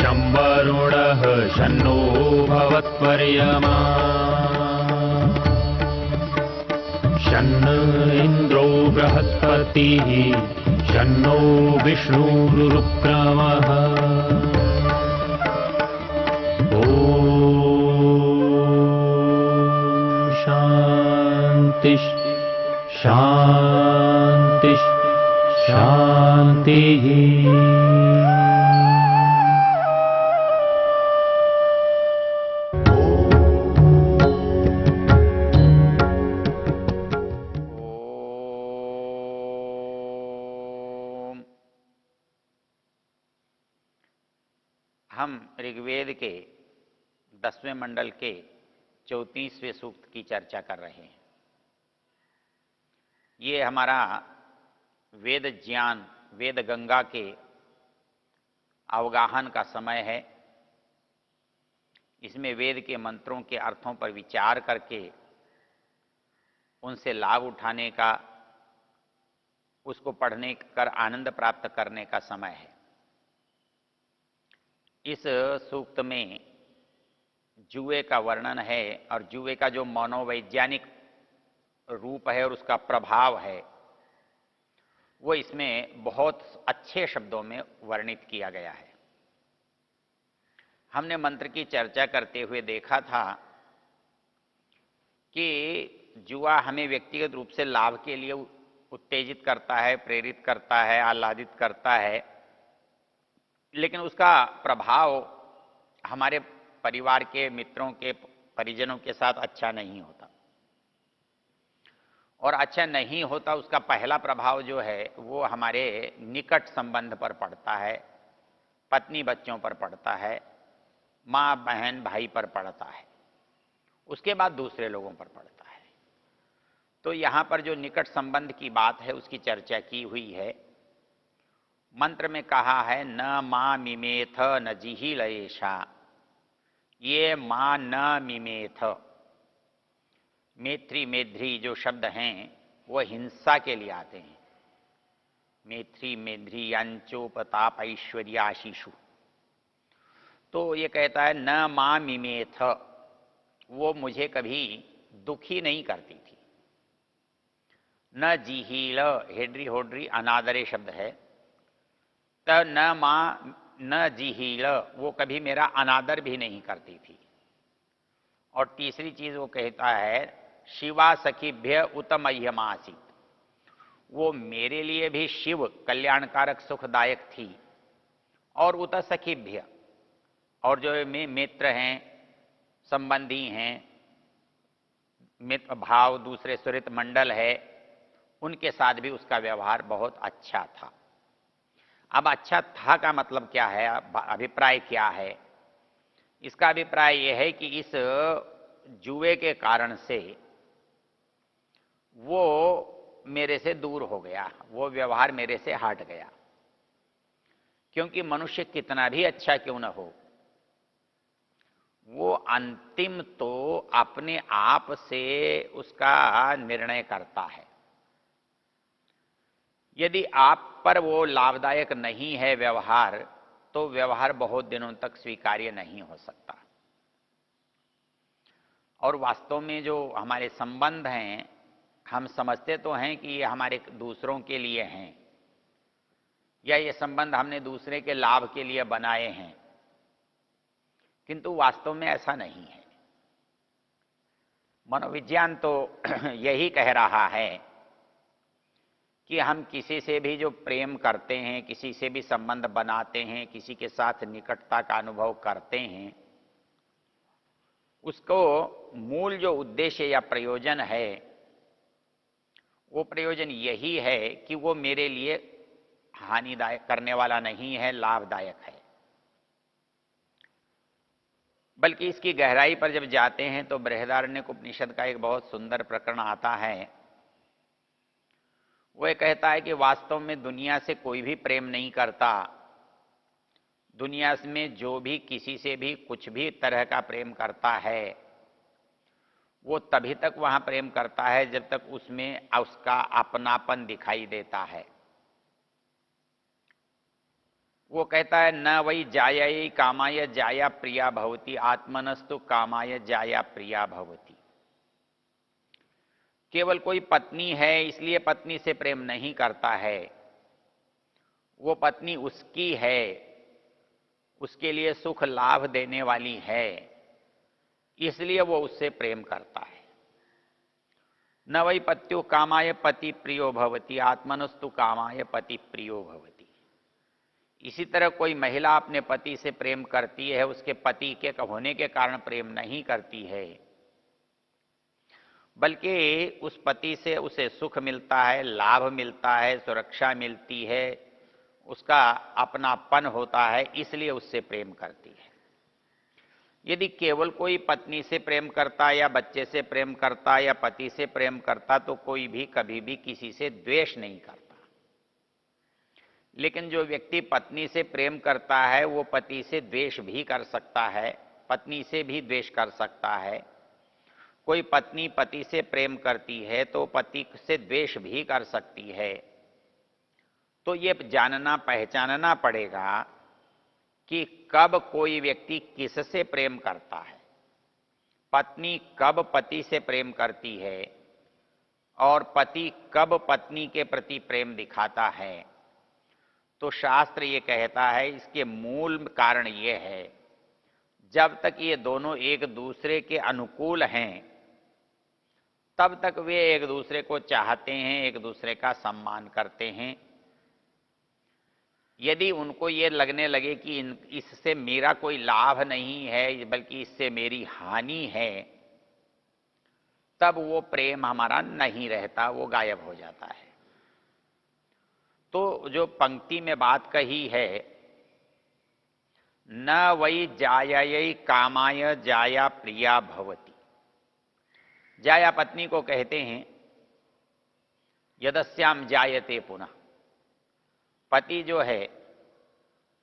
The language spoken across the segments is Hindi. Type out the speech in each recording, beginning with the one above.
शं वरुणः शन्नो भवत्पर्यमा शन्न इन्द्रो बृहस्पतिः शन्नो विष्णुरुक्रमः ॐ शान्ति शान्ति शान्तिः। हम ऋग्वेद के 10वें मंडल के 34वें सूक्त की चर्चा कर रहे हैं। ये हमारा वेद ज्ञान, वेद गंगा के अवगाहन का समय है। इसमें वेद के मंत्रों के अर्थों पर विचार करके उनसे लाभ उठाने का, उसको पढ़ने कर आनंद प्राप्त करने का समय है। इस सूक्त में जुए का वर्णन है और जुए का जो मनोवैज्ञानिक रूप है और उसका प्रभाव है वो इसमें बहुत अच्छे शब्दों में वर्णित किया गया है। हमने मंत्र की चर्चा करते हुए देखा था कि जुआ हमें व्यक्तिगत रूप से लाभ के लिए उत्तेजित करता है, प्रेरित करता है, आह्लादित करता है, लेकिन उसका प्रभाव हमारे परिवार के, मित्रों के, परिजनों के साथ अच्छा नहीं होता। और अच्छा नहीं होता उसका पहला प्रभाव जो है वो हमारे निकट संबंध पर पड़ता है, पत्नी बच्चों पर पड़ता है, माँ बहन भाई पर पड़ता है, उसके बाद दूसरे लोगों पर पड़ता है। तो यहाँ पर जो निकट संबंध की बात है उसकी चर्चा की हुई है। मंत्र में कहा है न माँ मिमेथ न जिहिलयेषा, ये माँ न मिमेथ। मैत्री मेध्री जो शब्द हैं वो हिंसा के लिए आते हैं। मैत्री मेध्री यांचोपताप ऐश्वर्याशीषु। तो ये कहता है न माँ मिमेथ, वो मुझे कभी दुखी नहीं करती थी। न जिहील, हेड्री होड्री अनादरे शब्द है, तो न माँ न जिहील, वो कभी मेरा अनादर भी नहीं करती थी। और तीसरी चीज वो कहता है शिवा सखीभ्य उतमह्यमासीत, वो मेरे लिए भी शिव कल्याणकारक सुखदायक थी। और उत सखीभ्य, और जो मित्र हैं, संबंधी हैं, मित्र भाव दूसरे सुरित मंडल है, उनके साथ भी उसका व्यवहार बहुत अच्छा था। अब अच्छा था का मतलब क्या है, अभिप्राय क्या है? इसका अभिप्राय यह है कि इस जुए के कारण से वो मेरे से दूर हो गया, वो व्यवहार मेरे से हट गया। क्योंकि मनुष्य कितना भी अच्छा क्यों न हो, वो अंतिम तो अपने आप से उसका निर्णय करता है। यदि आप पर वो लाभदायक नहीं है व्यवहार, तो व्यवहार बहुत दिनों तक स्वीकार्य नहीं हो सकता। और वास्तव में जो हमारे संबंध हैं, हम समझते तो हैं कि ये हमारे दूसरों के लिए हैं, या ये संबंध हमने दूसरे के लाभ के लिए बनाए हैं, किंतु वास्तव में ऐसा नहीं है। मनोविज्ञान तो यही कह रहा है कि हम किसी से भी जो प्रेम करते हैं, किसी से भी संबंध बनाते हैं, किसी के साथ निकटता का अनुभव करते हैं, उसको मूल जो उद्देश्य या प्रयोजन है, वो प्रयोजन यही है कि वो मेरे लिए हानिदायक करने वाला नहीं है, लाभदायक है। बल्कि इसकी गहराई पर जब जाते हैं तो बृहदारण्यक उपनिषद का एक बहुत सुंदर प्रकरण आता है। वह कहता है कि वास्तव में दुनिया से कोई भी प्रेम नहीं करता। दुनिया में जो भी किसी से भी कुछ भी तरह का प्रेम करता है, वो तभी तक वहां प्रेम करता है जब तक उसमें उसका अपनापन दिखाई देता है। वो कहता है न वही जायायै कामाय जाया प्रिया भवती आत्मनस्तु कामाय जाया प्रिया भवती। केवल कोई पत्नी है इसलिए पत्नी से प्रेम नहीं करता है, वो पत्नी उसकी है, उसके लिए सुख लाभ देने वाली है, इसलिए वो उससे प्रेम करता है। न वही पत्यो कामाय पति प्रियो भवती आत्मनस्तु कामाय पति प्रियो भवती। इसी तरह कोई महिला अपने पति से प्रेम करती है, उसके पति के होने के कारण प्रेम नहीं करती है, बल्कि उस पति से उसे सुख मिलता है, लाभ मिलता है, सुरक्षा मिलती है, उसका अपनापन होता है, इसलिए उससे प्रेम करती है। यदि केवल कोई पत्नी से प्रेम करता या बच्चे से प्रेम करता या पति से प्रेम करता तो कोई भी कभी भी किसी से द्वेष नहीं करता। लेकिन जो व्यक्ति पत्नी से प्रेम करता है वो पति से द्वेष भी कर सकता है, पत्नी से भी द्वेष कर सकता है। कोई पत्नी पति से प्रेम करती है तो पति से द्वेष भी कर सकती है। तो ये जानना पहचानना पड़ेगा कि कब कोई व्यक्ति किससे प्रेम करता है, पत्नी कब पति से प्रेम करती है और पति कब पत्नी के प्रति प्रेम दिखाता है। तो शास्त्र ये कहता है इसके मूल कारण ये है, जब तक ये दोनों एक दूसरे के अनुकूल हैं तब तक वे एक दूसरे को चाहते हैं, एक दूसरे का सम्मान करते हैं। यदि उनको ये लगने लगे कि इससे मेरा कोई लाभ नहीं है बल्कि इससे मेरी हानि है, तब वो प्रेम हमारा नहीं रहता, वो गायब हो जाता है। तो जो पंक्ति में बात कही है, न वै जायायै कामाय जाया प्रिया भवती, जाया पत्नी को कहते हैं, यदस्याम जायते पुनः, पति जो है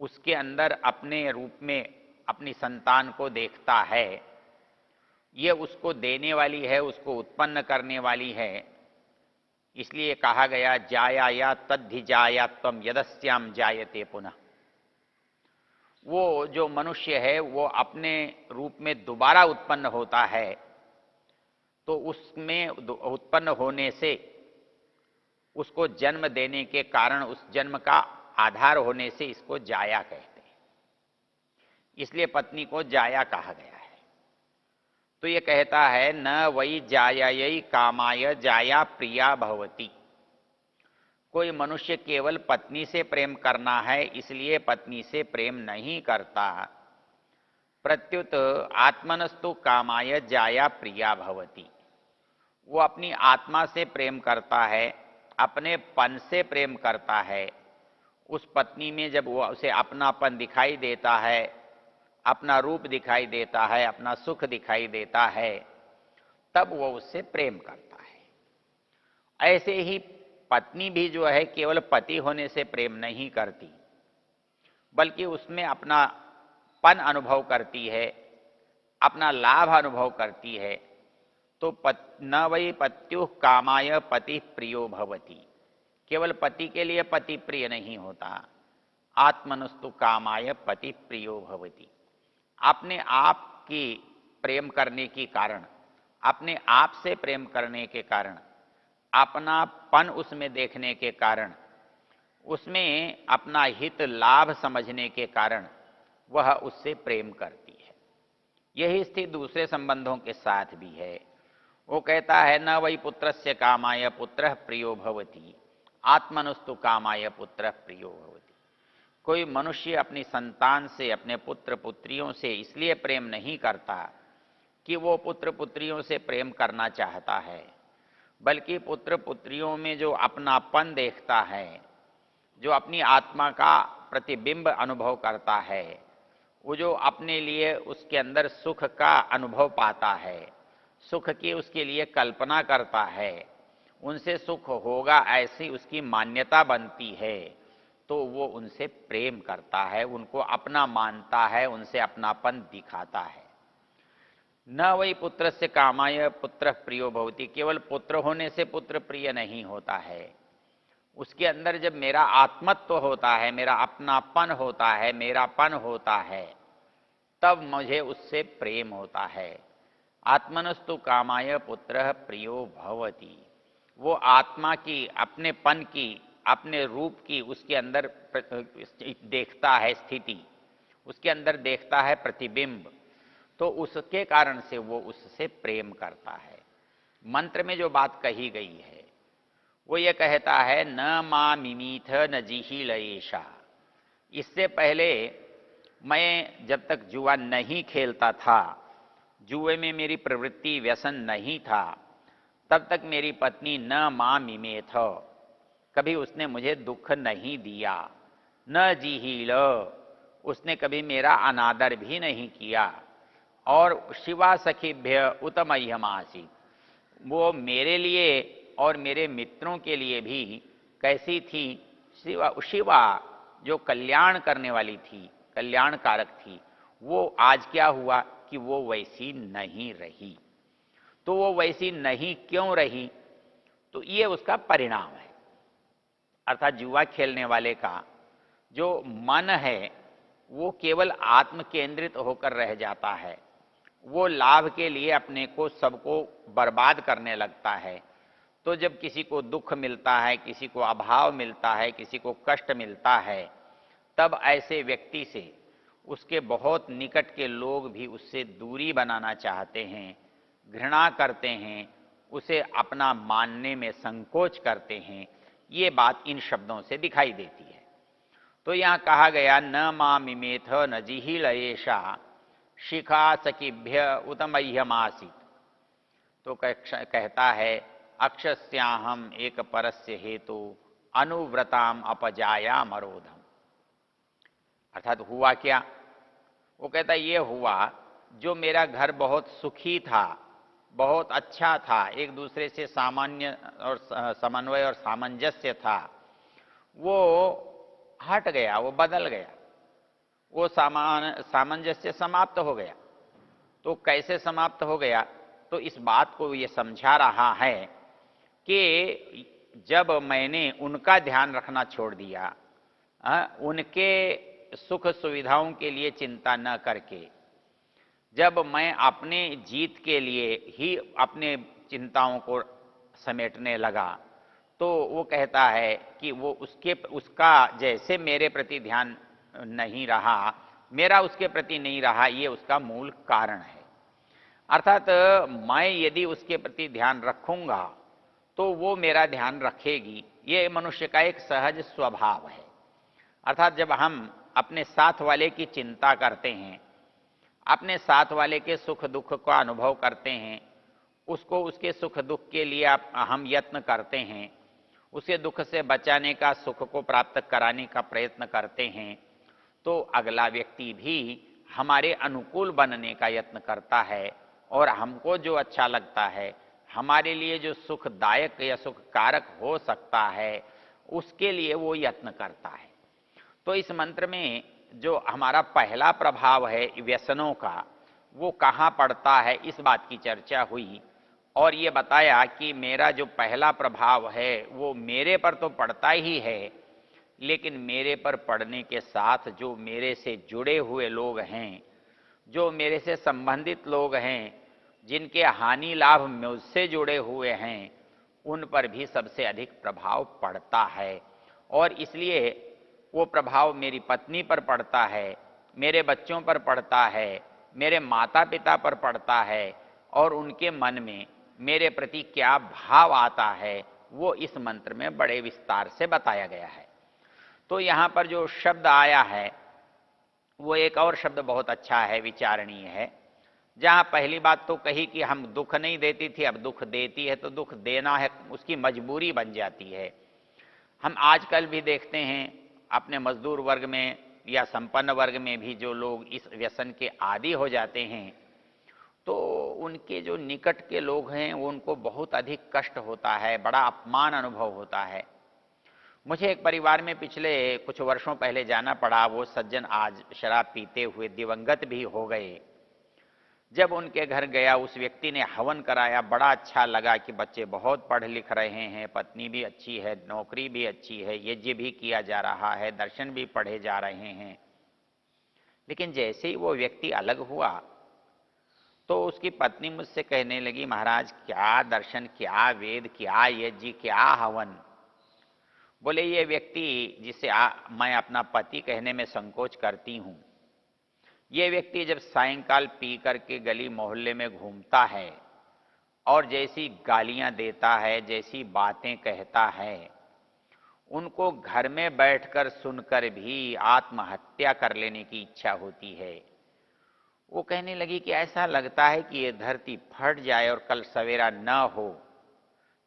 उसके अंदर अपने रूप में अपनी संतान को देखता है, ये उसको देने वाली है, उसको उत्पन्न करने वाली है, इसलिए कहा गया जाया या तद्धि जाया त्वम यदस्याम जायते पुनः। वो जो मनुष्य है वो अपने रूप में दोबारा उत्पन्न होता है, तो उसमें उत्पन्न होने से उसको जन्म देने के कारण, उस जन्म का आधार होने से इसको जाया कहते हैं, इसलिए पत्नी को जाया कहा गया है। तो ये कहता है न वै जायायै कामाय जाया प्रिया भवती, कोई मनुष्य केवल पत्नी से प्रेम करना है इसलिए पत्नी से प्रेम नहीं करता, प्रत्युत आत्मनस्तु कामाय जाया प्रिया भवती, वो अपनी आत्मा से प्रेम करता है, अपने पन से प्रेम करता है। उस पत्नी में जब वो उसे अपनापन दिखाई देता है, अपना रूप दिखाई देता है, अपना सुख दिखाई देता है, तब वो उससे प्रेम करता है। ऐसे ही पत्नी भी जो है केवल पति होने से प्रेम नहीं करती, बल्कि उसमें अपना पन अनुभव करती है, अपना लाभ अनुभव करती है। तो न वै पत्युः कामाय पति प्रियो भवति, केवल पति के लिए पति प्रिय नहीं होता, आत्मनस्तु कामाय पति प्रियो भवति, अपने आप की प्रेम करने के कारण, अपने आप से प्रेम करने के कारण, अपनापन उसमें देखने के कारण, उसमें अपना हित लाभ समझने के कारण वह उससे प्रेम करती है। यही स्थिति दूसरे संबंधों के साथ भी है। वो कहता है न वै पुत्रस्य कामाय पुत्रः प्रियो भवति आत्मनस्तु कामाय पुत्रः प्रियो भवति, कोई मनुष्य अपनी संतान से, अपने पुत्र पुत्रियों से इसलिए प्रेम नहीं करता कि वो पुत्र पुत्रियों से प्रेम करना चाहता है, बल्कि पुत्र पुत्रियों में जो अपनापन देखता है, जो अपनी आत्मा का प्रतिबिंब अनुभव करता है, वो जो अपने लिए उसके अंदर सुख का अनुभव पाता है, सुख की उसके लिए कल्पना करता है, उनसे सुख होगा ऐसी उसकी मान्यता बनती है, तो वो उनसे प्रेम करता है, उनको अपना मानता है, उनसे अपनापन दिखाता है। न वही पुत्र से कामाय पुत्र प्रियो भवति, केवल पुत्र होने से पुत्र प्रिय नहीं होता है, उसके अंदर जब मेरा आत्मत्व होता है, मेरा अपनापन होता है, मेरापन होता है, तब मुझे उससे प्रेम होता है। आत्मनस्तु कामाय पुत्रः प्रियो भवति। वो आत्मा की, अपनेपन की, अपने रूप की उसके अंदर देखता है स्थिति, उसके अंदर देखता है प्रतिबिंब, तो उसके कारण से वो उससे प्रेम करता है। मंत्र में जो बात कही गई है वो ये कहता है, न मा मिमीथ न जीही लयेशा। इससे पहले मैं जब तक जुआ नहीं खेलता था, जुए में मेरी प्रवृत्ति व्यसन नहीं था, तब तक मेरी पत्नी न मां मिमेथ, कभी उसने मुझे दुख नहीं दिया। न जीहील, उसने कभी मेरा अनादर भी नहीं किया। और शिवा सखीभ्य उतमह्यमासी, वो मेरे लिए और मेरे मित्रों के लिए भी कैसी थी? शिवा जो कल्याण करने वाली थी, कल्याणकारक थी, वो आज क्या हुआ कि वो वैसी नहीं रही। तो वो वैसी नहीं क्यों रही? तो ये उसका परिणाम है। अर्थात जुआ खेलने वाले का जो मन है वो केवल आत्म केंद्रित होकर रह जाता है। वो लाभ के लिए अपने को, सबको बर्बाद करने लगता है। तो जब किसी को दुख मिलता है, किसी को अभाव मिलता है, किसी को कष्ट मिलता है, तब ऐसे व्यक्ति से उसके बहुत निकट के लोग भी उससे दूरी बनाना चाहते हैं, घृणा करते हैं, उसे अपना मानने में संकोच करते हैं। ये बात इन शब्दों से दिखाई देती है। तो यहाँ कहा गया, न मा मिमेथ न जिही लयेशा शिखा सखीभ्य उतमह्यमासीत। तो कहता है, अक्षस्याहम एक परस्य हेतु अनुव्रताम अपजाया मरोधम। अर्थात हुआ क्या? वो कहता ये हुआ, जो मेरा घर बहुत सुखी था, बहुत अच्छा था, एक दूसरे से सामान्य और समन्वय और सामंजस्य था, वो हट गया, वो बदल गया, वो सामंजस्य समाप्त हो गया। तो कैसे समाप्त हो गया? तो इस बात को ये समझा रहा है कि जब मैंने उनका ध्यान रखना छोड़ दिया, उनके सुख सुविधाओं के लिए चिंता न करके, जब मैं अपने जीत के लिए ही अपने चिंताओं को समेटने लगा, तो वो कहता है कि वो उसका जैसे मेरे प्रति ध्यान नहीं रहा, मेरा उसके प्रति नहीं रहा, ये उसका मूल कारण है। अर्थात मैं यदि उसके प्रति ध्यान रखूंगा तो वो मेरा ध्यान रखेगी। ये मनुष्य का एक सहज स्वभाव है। अर्थात जब हम अपने साथ वाले की चिंता करते हैं, अपने साथ वाले के सुख दुख का अनुभव करते हैं, उसको उसके सुख दुख के लिए हम यत्न करते हैं, उसे दुख से बचाने का, सुख को प्राप्त कराने का प्रयत्न करते हैं, तो अगला व्यक्ति भी हमारे अनुकूल बनने का यत्न करता है और हमको जो अच्छा लगता है, हमारे लिए जो सुखदायक या सुखकारक हो सकता है, उसके लिए वो यत्न करता है। तो इस मंत्र में जो हमारा पहला प्रभाव है व्यसनों का, वो कहाँ पड़ता है, इस बात की चर्चा हुई। और ये बताया कि मेरा जो पहला प्रभाव है वो मेरे पर तो पड़ता ही है, लेकिन मेरे पर पड़ने के साथ जो मेरे से जुड़े हुए लोग हैं, जो मेरे से संबंधित लोग हैं, जिनके हानि लाभ मुझसे जुड़े हुए हैं, उन पर भी सबसे अधिक प्रभाव पड़ता है। और इसलिए वो प्रभाव मेरी पत्नी पर पड़ता है, मेरे बच्चों पर पड़ता है, मेरे माता पिता पर पड़ता है, और उनके मन में मेरे प्रति क्या भाव आता है वो इस मंत्र में बड़े विस्तार से बताया गया है। तो यहाँ पर जो शब्द आया है वो एक और शब्द बहुत अच्छा है, विचारणीय है। जहाँ पहली बात तो कही कि हम दुख नहीं देती थी, अब दुख देती है, तो दुख देना है उसकी मजबूरी बन जाती है। हम आजकल भी देखते हैं अपने मजदूर वर्ग में या संपन्न वर्ग में भी जो लोग इस व्यसन के आदी हो जाते हैं, तो उनके जो निकट के लोग हैं वो उनको बहुत अधिक कष्ट होता है, बड़ा अपमान अनुभव होता है। मुझे एक परिवार में पिछले कुछ वर्षों पहले जाना पड़ा। वो सज्जन आज शराब पीते हुए दिवंगत भी हो गए। जब उनके घर गया, उस व्यक्ति ने हवन कराया, बड़ा अच्छा लगा कि बच्चे बहुत पढ़ लिख रहे हैं, पत्नी भी अच्छी है, नौकरी भी अच्छी है, यज्ञ भी किया जा रहा है, दर्शन भी पढ़े जा रहे हैं। लेकिन जैसे ही वो व्यक्ति अलग हुआ तो उसकी पत्नी मुझसे कहने लगी, महाराज क्या दर्शन, क्या वेद, क्या यज्ञ, क्या हवन। बोले ये व्यक्ति जिसे मैं अपना पति कहने में संकोच करती हूं, ये व्यक्ति जब सायंकाल पी करके गली मोहल्ले में घूमता है और जैसी गालियां देता है, जैसी बातें कहता है, उनको घर में बैठकर सुनकर भी आत्महत्या कर लेने की इच्छा होती है। वो कहने लगी कि ऐसा लगता है कि ये धरती फट जाए और कल सवेरा न हो,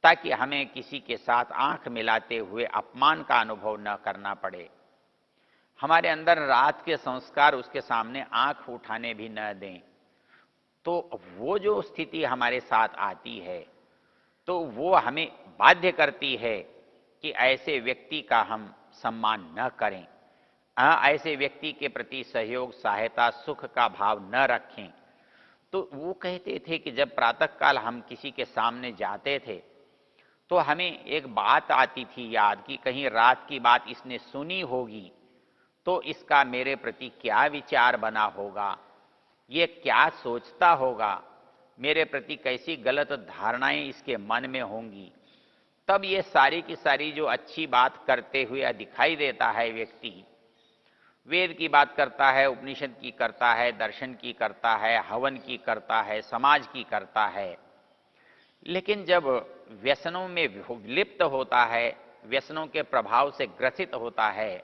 ताकि हमें किसी के साथ आंख मिलाते हुए अपमान का अनुभव न करना पड़े। हमारे अंदर रात के संस्कार उसके सामने आंख उठाने भी न दें। तो वो जो स्थिति हमारे साथ आती है तो वो हमें बाध्य करती है कि ऐसे व्यक्ति का हम सम्मान न करें, ऐसे व्यक्ति के प्रति सहयोग, सहायता, सुख का भाव न रखें। तो वो कहते थे कि जब प्रातःकाल हम किसी के सामने जाते थे तो हमें एक बात आती थी याद कि कहीं रात की बात इसने सुनी होगी तो इसका मेरे प्रति क्या विचार बना होगा, ये क्या सोचता होगा, मेरे प्रति कैसी गलत धारणाएं इसके मन में होंगी। तब ये सारी की सारी जो अच्छी बात करते हुए दिखाई देता है व्यक्ति, वेद की बात करता है, उपनिषद की करता है, दर्शन की करता है, हवन की करता है, समाज की करता है, लेकिन जब व्यसनों में लिप्त होता है, व्यसनों के प्रभाव से ग्रसित होता है,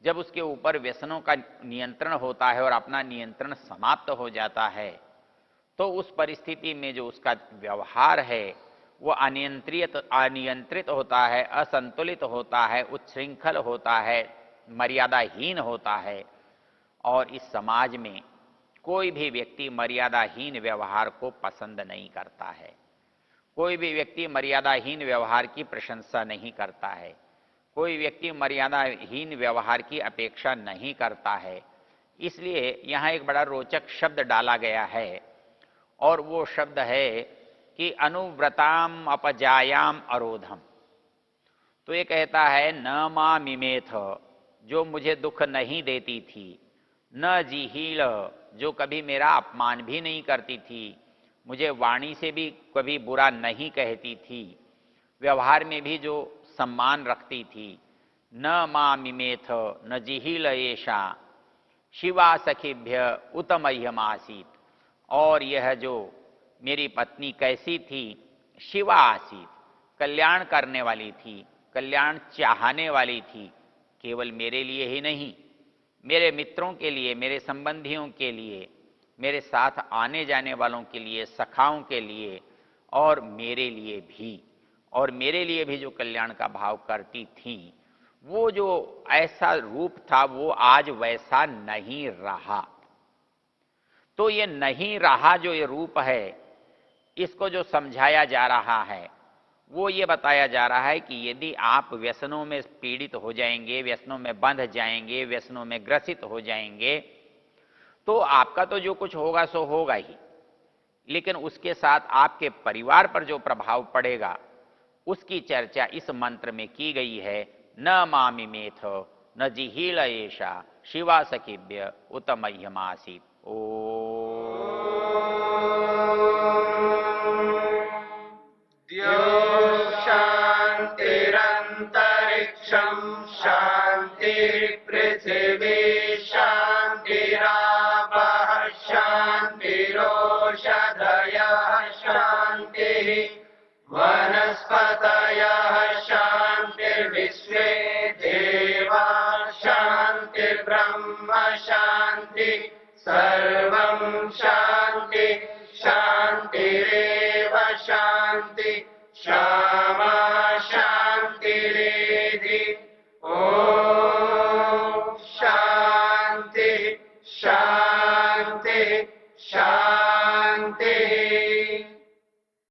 जब उसके ऊपर व्यसनों का नियंत्रण होता है और अपना नियंत्रण समाप्त हो जाता है, तो उस परिस्थिति में जो उसका व्यवहार है वो अनियंत्रित होता है, असंतुलित होता है, उच्छृंखल होता है, मर्यादाहीन होता है। और इस समाज में कोई भी व्यक्ति मर्यादाहीन व्यवहार को पसंद नहीं करता है, कोई भी व्यक्ति मर्यादाहीन व्यवहार की प्रशंसा नहीं करता है, कोई व्यक्ति मर्यादाहीन व्यवहार की अपेक्षा नहीं करता है। इसलिए यहाँ एक बड़ा रोचक शब्द डाला गया है और वो शब्द है कि अनुव्रताम अपजायाम अरोधम। तो ये कहता है न मां मिमेथ, जो मुझे दुख नहीं देती थी, न जिहील, जो कभी मेरा अपमान भी नहीं करती थी, मुझे वाणी से भी कभी बुरा नहीं कहती थी, व्यवहार में भी जो सम्मान रखती थी, न मां मिमेथ न जिहील एषा शिवा सखिभ्य उत्तमह्यम आसीत। और यह जो मेरी पत्नी कैसी थी, शिवा आसीत, कल्याण करने वाली थी, कल्याण चाहने वाली थी, केवल मेरे लिए ही नहीं, मेरे मित्रों के लिए, मेरे संबंधियों के लिए, मेरे साथ आने जाने वालों के लिए, सखाओं के लिए और मेरे लिए भी, और मेरे लिए भी जो कल्याण का भाव करती थी। वो जो ऐसा रूप था वो आज वैसा नहीं रहा। तो ये नहीं रहा जो ये रूप है, इसको जो समझाया जा रहा है वो ये बताया जा रहा है कि यदि आप व्यसनों में पीड़ित हो जाएंगे, व्यसनों में बंध जाएंगे, व्यसनों में ग्रसित हो जाएंगे, तो आपका तो जो कुछ होगा सो होगा ही, लेकिन उसके साथ आपके परिवार पर जो प्रभाव पड़ेगा उसकी चर्चा इस मंत्र में की गई है। न मामिमेथ न जिहील एषा शिवा सखिभ्य उत्तमह्यमासीत। शांतिरंतरिक्षं शांति पृथिवी